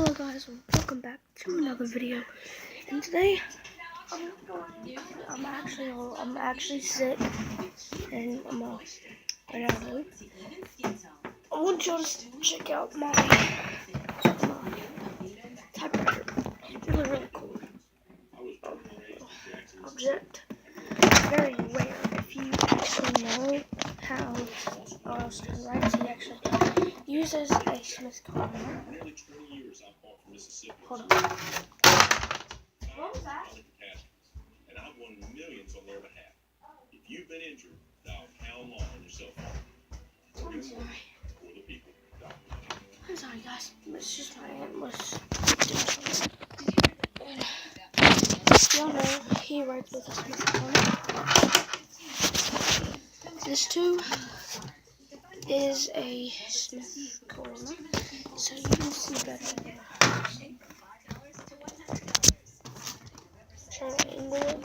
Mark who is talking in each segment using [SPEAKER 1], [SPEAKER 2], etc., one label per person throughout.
[SPEAKER 1] Hello guys, welcome back to another video. And today I'm actually sick, and I'm right out of it. I want y'all to check out my typewriter. It's really cool object. Very rare. If you actually know how to write, he actually uses a Smith column. Hold on. What was that? And I've won millions on their behalf. If you've been injured, dial pound law on your cell phone. I'm sorry. I'm sorry, guys. It's just my aunt was doing something. Y'all know he writes with a Smith column. This too is a Smith column, so you can see better. Trying to angle it.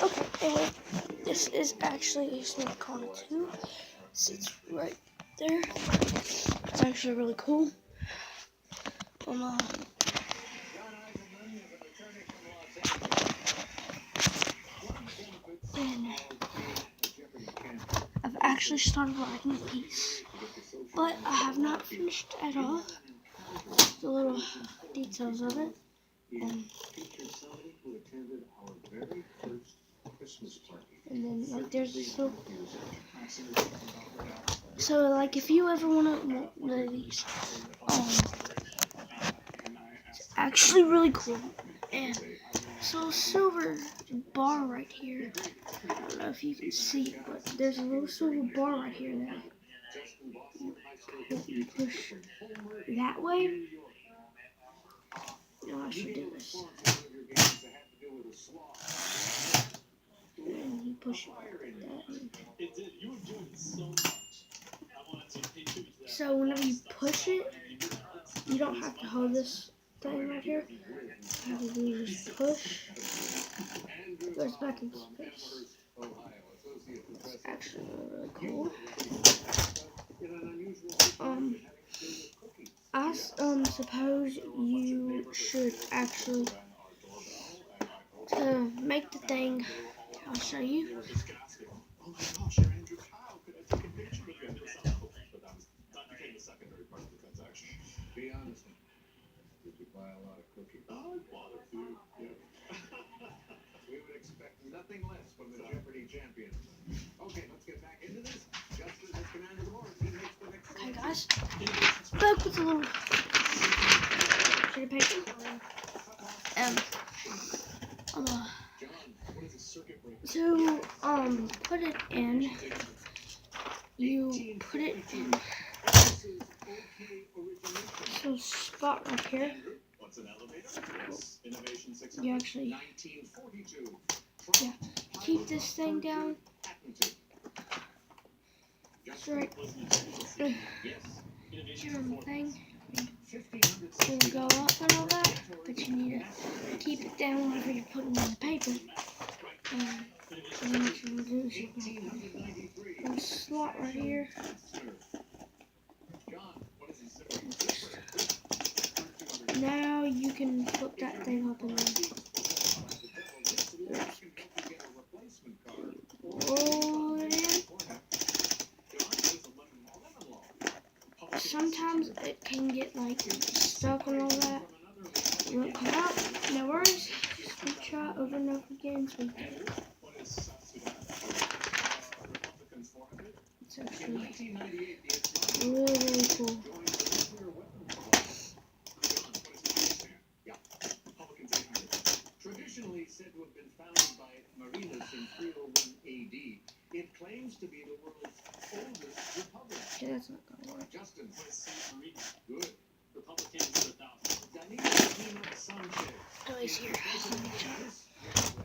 [SPEAKER 1] Okay, anyway, this is actually a Smith column too. Sits right there. It's actually really cool. And I've actually started writing a piece, but I have not finished at all. The little details of it. And then like there's this little, so like if you ever want one of these, it's actually really cool. And this little silver bar right here, I don't know if you can see it, but there's a little silver bar right here that you push that way. No, I should do this. And you push it like that. So whenever you push it, you don't have to hold this thing right here. You have to do is just push. It goes back into space. It's actually really cool. I suppose you should actually, to make the thing, I'll show you.
[SPEAKER 2] Be honest. Did you buy a lot of cookies? I bought a few, yeah. We would expect nothing less from the Jeopardy champions. Okay, let's get back into this. Just as the command of the board, he makes the next.
[SPEAKER 1] Okay, guys. Back with a little sheet of paper. To put it in, you put it in this little spot right here. You actually, yeah, keep this thing down. It's right here on the thing. It'll go up and all that, but you need to keep it down whenever you're putting in the paper. And then what you will do is you can put a slot right here. Now you can put that thing up and roll it in. Sometimes it can get like stuck and all that. It won't come out. No worries. Just try over and over again. So it's actually really, really cool.
[SPEAKER 2] Traditionally said to have been founded by Marinus in 301 AD, it claims to be the world's oldest republic.
[SPEAKER 1] Okay, that's not gonna work.
[SPEAKER 2] Justin, what is Saint Marina? Good. Republican to the
[SPEAKER 1] Oh, he's here.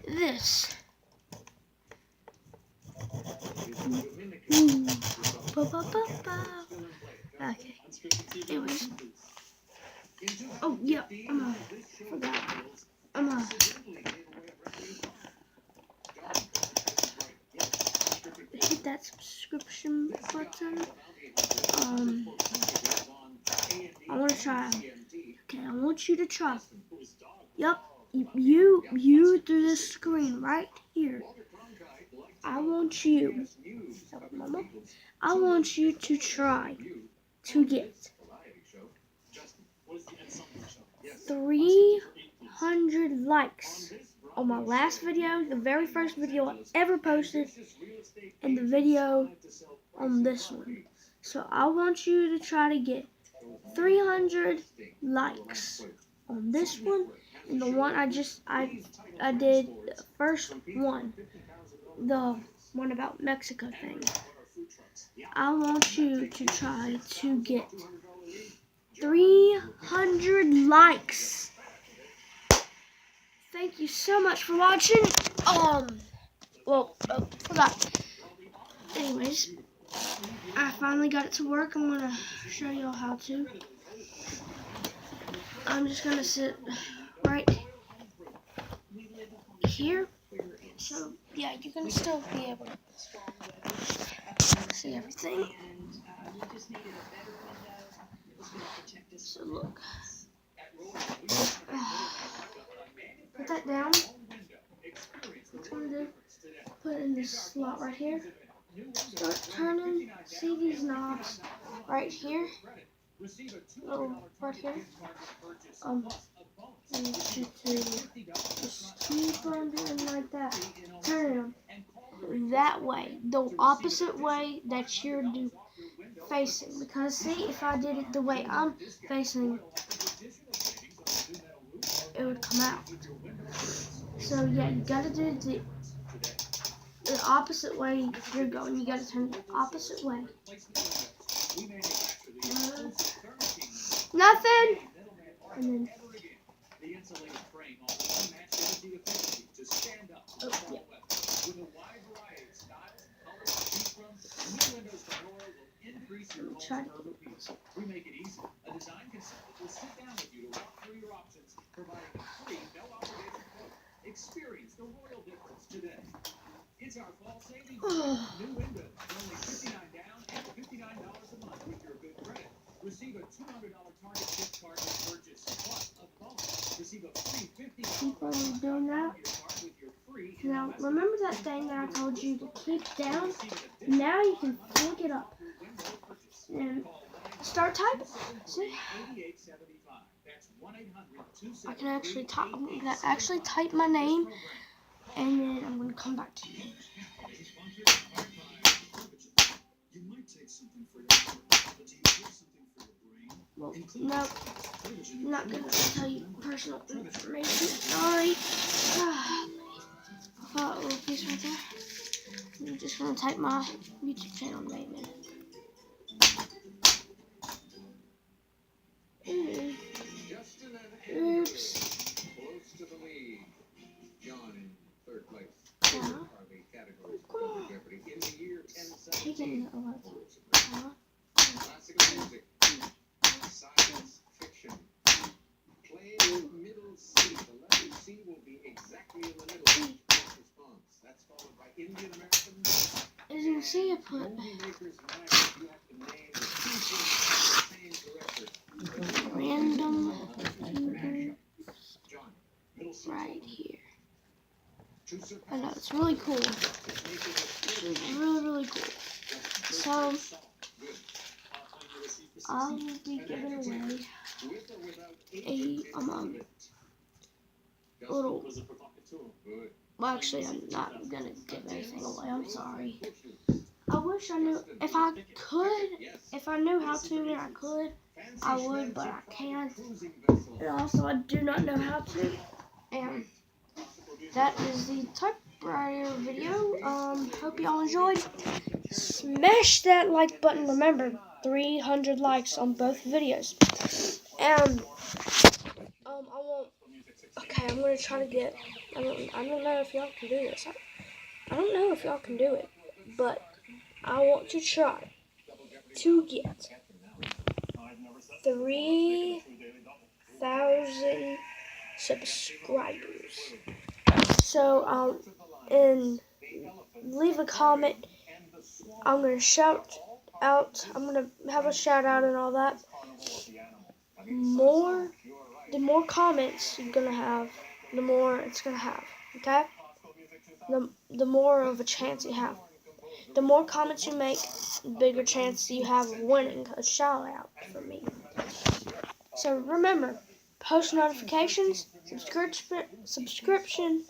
[SPEAKER 1] This. Ba, ba, ba, ba. Okay. Anyways. Oh, yeah. Forgot. Hit that subscription button. I want to try. Okay, I want you to try. Yup. You through this screen right here. I want you. Mama. I want you to try to get 300 likes on my last video, the very first video I ever posted, and the video on this one. So I want you to try to get 300 likes on this one and the one I did the first one, the one about Mexico thing. I want you to try to get 300 likes. Thank you so much for watching. Forgot. Anyways, I finally got it to work. I'm gonna show you all how to. I'm just gonna sit right here. So yeah, you're gonna still be able to see everything. So look, put that down. What I'm gonna do, put it in this slot right here. Start turning. See these knobs right here? Right here. I need you to just keep on doing like that. Turn them that way, the opposite way that you're facing. Because see, if I did it the way I'm facing, it would come out. So yeah, you gotta do the opposite way you're going. You gotta turn the opposite way. Nothing. And then. Oh, yeah. Try to do it. We make it easy. A design consultant will sit down with you to walk through your options, providing a free, no obligation quote. Experience the royal difference today. It's our fall savings. New windows, only $59 down and $59 a month with your good credit. Receive a $200 Target gift card with purchase, plus a bonus. Receive a free $50 doing that. Now remember that thing that I told you to keep down? Now you can flick it up and start typing. See? I can actually type my name, and then I'm gonna come back to you. Well, no, I'm not gonna tell you personal information. Sorry. I got a little piece right there. I'm just gonna type my YouTube channel name in. Oops.
[SPEAKER 2] Close to the lead. John in third place.
[SPEAKER 1] Yeah. Come on. Taking a lot.
[SPEAKER 2] Classical music. Science fiction. Play middle C. The letter C will be exactly in the middle of each response. That's followed by Indian American.
[SPEAKER 1] As you can see, I put random right here. I know, it's really cool. It's really cool. So, I will be giving away a little. Well, actually, I'm not gonna give anything away. I'm sorry. I wish I knew. If I knew how to, and I could, I would, but I can't. And also, I do not know how to. And that is the typewriter video. Hope y'all enjoyed. Smash that like button. Remember, 300 likes on both videos. And I won't. Okay, I'm gonna try to get. I don't know if y'all can do this. I don't know if y'all can do it, but I want to try to get 3,000 subscribers. So, and leave a comment. I'm gonna shout out. I'm gonna have a shout out and all that. The more comments you're gonna have, the more it's gonna have. Okay? The more of a chance you have. The more comments you make, the bigger chance you have of winning a shout out from me. So remember, post notifications, subscription,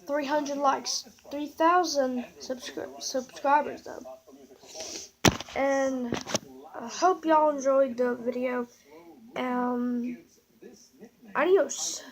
[SPEAKER 1] 300 likes, 3,000 subscribers though. And I hope y'all enjoyed the video. Adios.